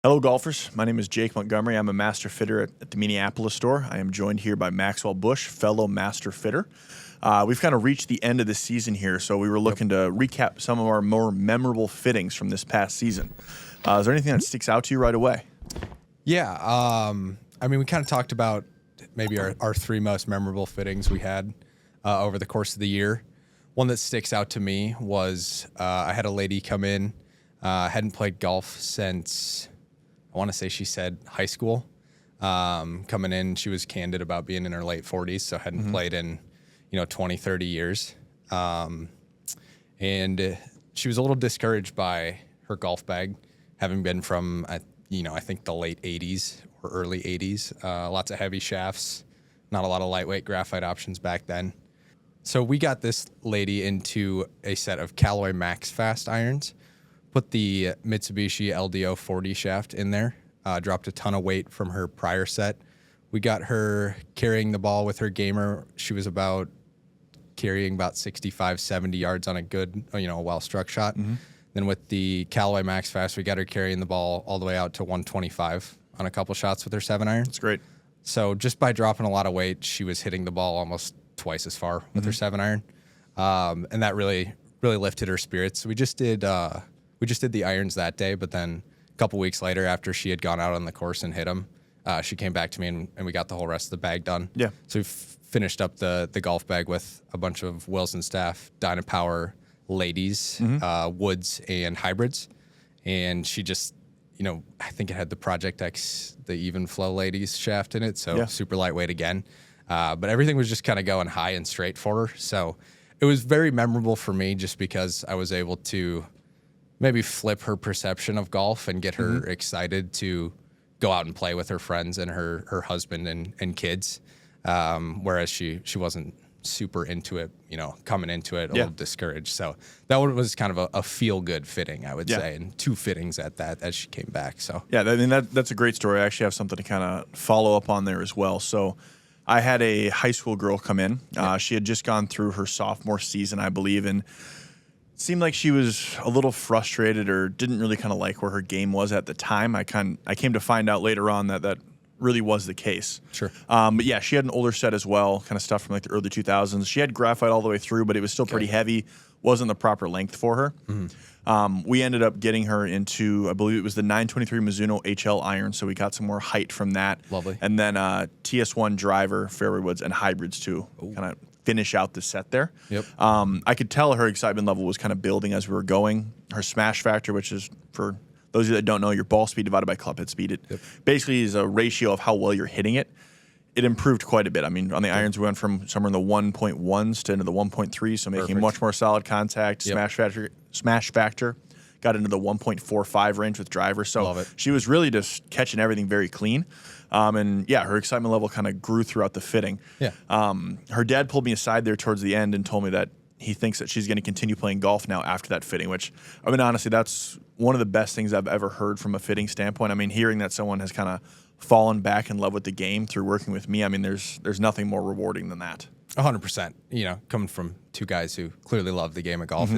Hello, golfers. My name is Jake Montgomery. I'm a master fitter at the Minneapolis store. I am joined here by Maxwell Busch, fellow master fitter. We've kind of reached the end of the season here, so we were looking to recap some of our more memorable fittings from this past season. Is there anything that sticks out to you right away? Yeah. We kind of talked about maybe our three most memorable fittings we had over the course of the year. One that sticks out to me was I had a lady come in, hadn't played golf since, I want to say she said high school. Coming in, she was candid about being in her late 40s, so hadn't played in 20, 30 years. And she was a little discouraged by her golf bag, having been from, I think the late 80s or early 80s. Lots of heavy shafts, not a lot of lightweight graphite options back then. So we got this lady into a set of Callaway Max Fast irons, put the Mitsubishi LDO 40 shaft in there, dropped a ton of weight from her prior set. We got her carrying the ball with her gamer. She was carrying about 65, 70 yards on a good, a well-struck shot. Then with the Callaway Max Fast, we got her carrying the ball all the way out to 125 on a couple shots with her 7-iron. That's great. So just by dropping a lot of weight, she was hitting the ball almost twice as far with her 7-iron. And that really, really lifted her spirits. So we just did the irons that day, but then a couple weeks later, after she had gone out on the course and hit them, she came back to me and we got the whole rest of the bag done. Yeah. So we finished up the golf bag with a bunch of Wilson Staff Dynapower ladies, woods, and hybrids. And she just, I think it had the Project X, the Even Flow ladies shaft in it, so super lightweight again. But everything was just kind of going high and straight for her. So it was very memorable for me just because I was able to maybe flip her perception of golf and get her excited to go out and play with her friends and her husband and kids. Whereas she wasn't super into it, coming into it a little discouraged. So that was kind of a feel-good fitting, I would say, and two fittings at that as she came back. So yeah, I mean, that's a great story. I actually have something to kind of follow up on there as well. So I had a high school girl come in. She had just gone through her sophomore season, I believe, and it seemed like she was a little frustrated or didn't really kind of like where her game was at the time. I came to find out later on that really was the case. Sure. But yeah, she had an older set as well, kind of stuff from like the early 2000s. She had graphite all the way through, but it was still pretty heavy, wasn't the proper length for her. We ended up getting her into, I believe it was the 923 Mizuno HL iron, so we got some more height from that. Lovely. And then TS1 driver, fairway woods, and hybrids to kind of finish out the set there. Yep. I could tell her excitement level was kind of building as we were going. Her smash factor, which is, for those of you that don't know, your ball speed divided by club head speed, it basically is a ratio of how well you're hitting it. It improved quite a bit. I mean, on the irons, we went from somewhere in the 1.1s to into the 1.3, so making much more solid contact. Smash factor got into the 1.45 range with driver. So she was really just catching everything very clean. And yeah, her excitement level kind of grew throughout the fitting. Yeah. Her dad pulled me aside there towards the end and told me that he thinks that she's going to continue playing golf now after that fitting, which, I mean, honestly, that's one of the best things I've ever heard from a fitting standpoint. I mean, hearing that someone has kind of fallen back in love with the game through working with me, I mean, there's nothing more rewarding than that. 100%. Coming from two guys who clearly love the game of golf,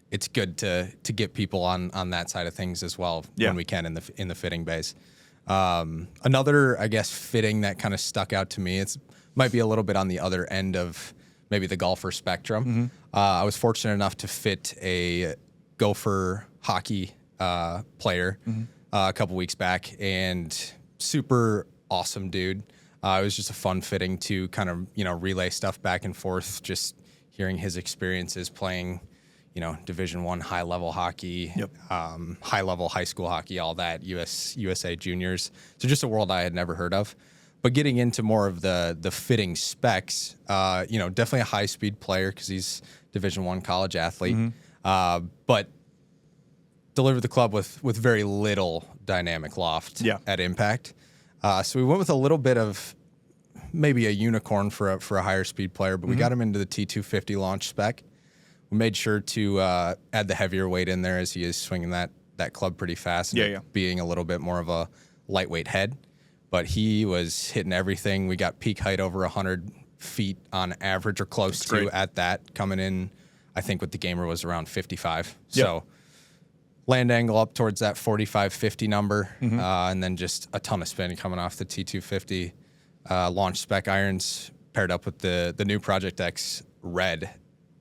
it's good to get people on that side of things as well when we can in the fitting base. Another, I guess, fitting that kind of stuck out to me, might be a little bit on the other end of maybe the golfer spectrum. I was fortunate enough to fit a Gopher hockey player a couple weeks back, and super awesome dude. It was just a fun fitting to kind of, relay stuff back and forth, just hearing his experiences playing, Division I high level hockey, high level high school hockey, all that, USA juniors. So just a world I had never heard of. But getting into more of the fitting specs, definitely a high speed player because he's Division I college athlete, but delivered the club with very little dynamic loft at impact. So we went with a little bit of maybe a unicorn for a higher speed player, but we got him into the T250 launch spec. We made sure to add the heavier weight in there as he is swinging that club pretty fast and being a little bit more of a lightweight head. But he was hitting everything. We got peak height over 100 feet on average or close to at that. Coming in, I think with the gamer was around 55. So land angle up towards that 45, 50 number, and then just a ton of spin coming off the T250 launch spec irons paired up with the new Project X red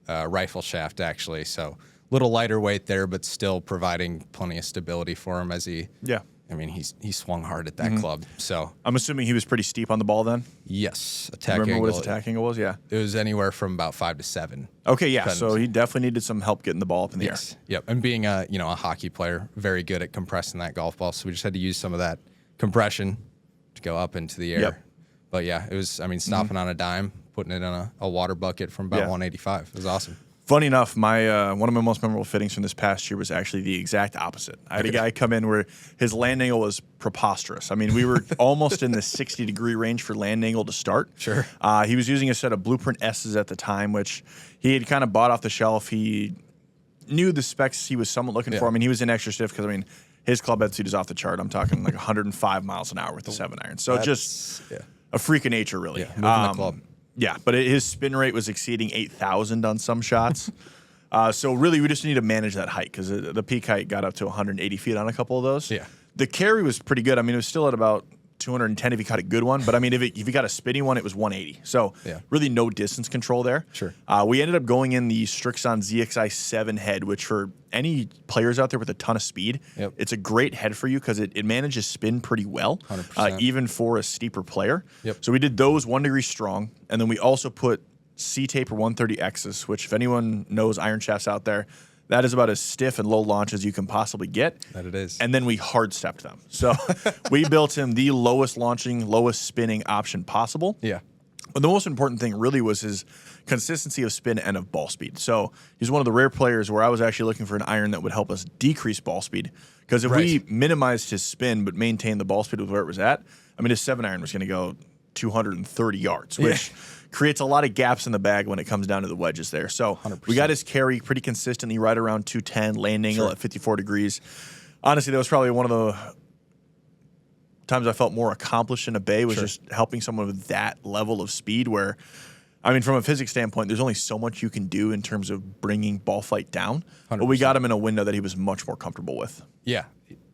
rifle shaft, actually. So a little lighter weight there, but still providing plenty of stability for him as he. Yeah. I mean, he swung hard at that club. So I'm assuming he was pretty steep on the ball then? yes, attack Remember angle. what his attack angle was? Yeah. It was anywhere from about 5 to 7. Okay, yeah. So he definitely needed some help getting the ball up in the air. Yep. And being a hockey player, very good at compressing that golf ball. So we just had to use some of that compression to go up into the air. Yep. But yeah, it was, stopping on a dime, putting it in a water bucket from about 185. It was awesome. Funny enough, my one of my most memorable fittings from this past year was actually the exact opposite. I had a guy come in where his land angle was preposterous. I mean, we were almost in the 60-degree range for land angle to start. Sure. He was using a set of Blueprint S's at the time, which he had kind of bought off the shelf. He knew the specs he was somewhat looking for. I mean, he was in extra stiff because, his club head speed is off the chart. I'm talking like 105 miles an hour with the 7-iron. So just a freak of nature, really. Yeah, moving the club. Yeah, but his spin rate was exceeding 8,000 on some shots. So really, we just need to manage that height because the peak height got up to 180 feet on a couple of those. Yeah. The carry was pretty good. It was still at about 210 if you caught a good one. But, if you got a spinny one, it was 180. So really no distance control there. Sure. We ended up going in the Strixon ZXI 7 head, which for any players out there with a ton of speed, it's a great head for you because it manages spin pretty well, 100%. even for a steeper player. Yep. So we did those 1 degree strong. And then we also put C-taper 130Xs, which if anyone knows iron shafts out there, that is about as stiff and low launch as you can possibly get. That it is. And then we hard stepped them. So we built him the lowest launching, lowest spinning option possible. Yeah. But the most important thing really was his consistency of spin and of ball speed. So he's one of the rare players where I was actually looking for an iron that would help us decrease ball speed. Because if we minimized his spin but maintained the ball speed with where it was at, his 7-iron was going to go 230 yards, which creates a lot of gaps in the bag when it comes down to the wedges there. So 100%. we got his carry pretty consistently right around 210, land angle at 54 degrees. Honestly, that was probably one of the times I felt more accomplished in a bay was just helping someone with that level of speed where, from a physics standpoint, there's only so much you can do in terms of bringing ball flight down. 100%. But we got him in a window that he was much more comfortable with. Yeah.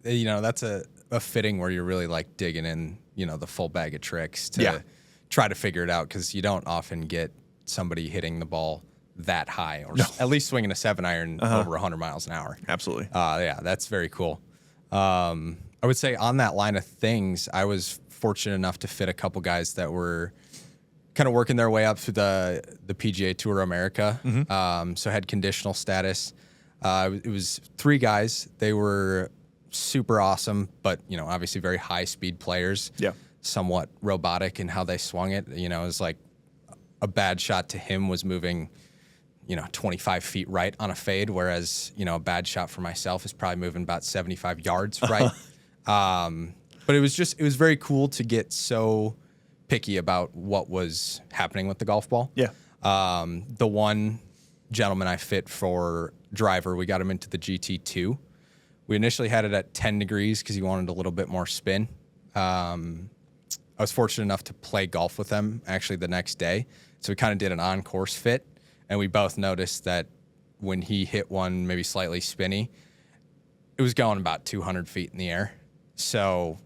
That's a fitting where you're really like digging in, the full bag of tricks to try to figure it out because you don't often get somebody hitting the ball that high or at least swinging a 7-iron over 100 miles an hour. Absolutely. That's very cool. I would say on that line of things, I was fortunate enough to fit a couple guys that were kind of working their way up through the PGA Tour America. So had conditional status. It was 3 guys. They were super awesome, but obviously very high speed players. Yeah. Somewhat robotic in how they swung it. It was like a bad shot to him was moving, 25 feet right on a fade, whereas a bad shot for myself is probably moving about 75 yards right. But it was very cool to get so picky about what was happening with the golf ball. Yeah. The one gentleman I fit for driver, we got him into the GT2. We initially had it at 10 degrees because he wanted a little bit more spin. I was fortunate enough to play golf with him actually the next day. So we kind of did an on-course fit, and we both noticed that when he hit one maybe slightly spinny, it was going about 200 feet in the air. So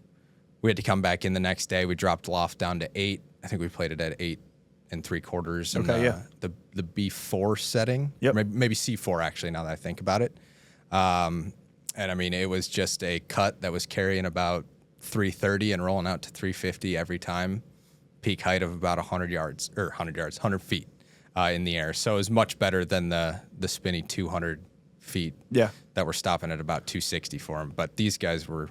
we had to come back in the next day. We dropped loft down to 8. I think we played it at 8 3/4 in the B4 setting. Yep. Maybe C4 actually, now that I think about it. And it was just a cut that was carrying about 330 and rolling out to 350 every time. Peak height of about 100 feet in the air. So it was much better than the spinny 200 feet that were stopping at about 260 for him. But these guys were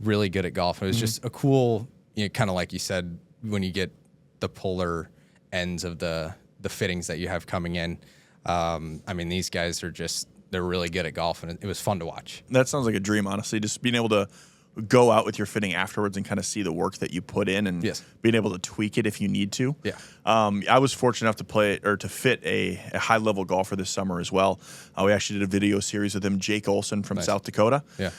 really good at golf. It was just a cool, kind of like you said, when you get the polar ends of the fittings that you have coming in. These guys they're really good at golf, and it was fun to watch. That sounds like a dream, honestly. Just being able to go out with your fitting afterwards and kind of see the work that you put in and being able to tweak it if you need to. Yeah. I was fortunate enough to fit a high-level golfer this summer as well. We actually did a video series with him, Jake Olson from South Dakota. Yeah.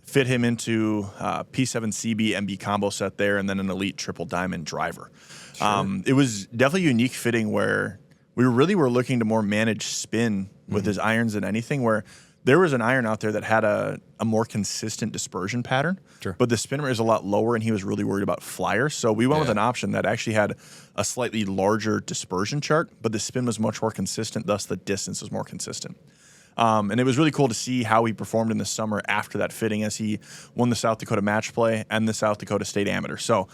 Fit him into P7 CB MB combo set there and then an elite triple diamond driver. Sure. It was definitely a unique fitting where we really were looking to more manage spin with his irons than anything, where There was an iron out there that had a more consistent dispersion pattern, Sure. but the spin rate is a lot lower, and he was really worried about flyers. So we went with an option that actually had a slightly larger dispersion chart, but the spin was much more consistent, thus the distance was more consistent. And it was really cool to see how he performed in the summer after that fitting, as he won the South Dakota Match Play and the South Dakota State Amateur. So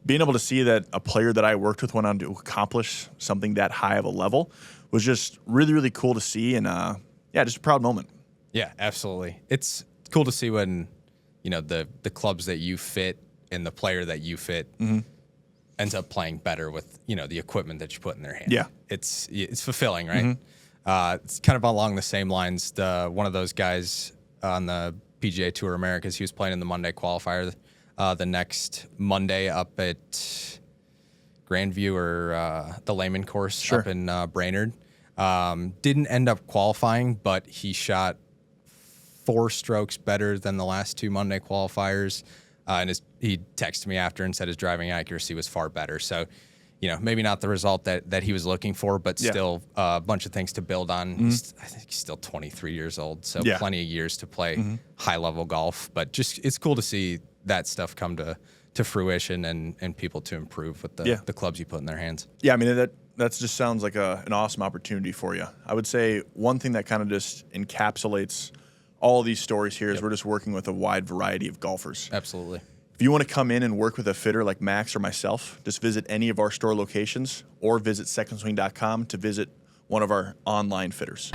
being able to see that a player that I worked with went on to accomplish something that high of a level was just really, really cool to see, and just a proud moment. Yeah, absolutely. It's cool to see when, the clubs that you fit and the player that you fit ends up playing better with, the equipment that you put in their hand. Yeah. It's fulfilling, right? It's kind of along the same lines. One of those guys on the PGA Tour Americas, he was playing in the Monday qualifier the next Monday up at Grandview or the Lehman course up in Brainerd. Didn't end up qualifying, but he shot 4 strokes better than the last 2 Monday qualifiers. And he texted me after and said his driving accuracy was far better. So, maybe not the result that he was looking for, but still a bunch of things to build on. I think he's still 23 years old, so plenty of years to play high-level golf. But just it's cool to see that stuff come to fruition and people to improve with the clubs you put in their hands. Yeah, I mean, that just sounds like an awesome opportunity for you. I would say one thing that kind of just encapsulates all of these stories here is we're just working with a wide variety of golfers. Absolutely. If you want to come in and work with a fitter like Max or myself, just visit any of our store locations or visit secondswing.com to visit one of our online fitters.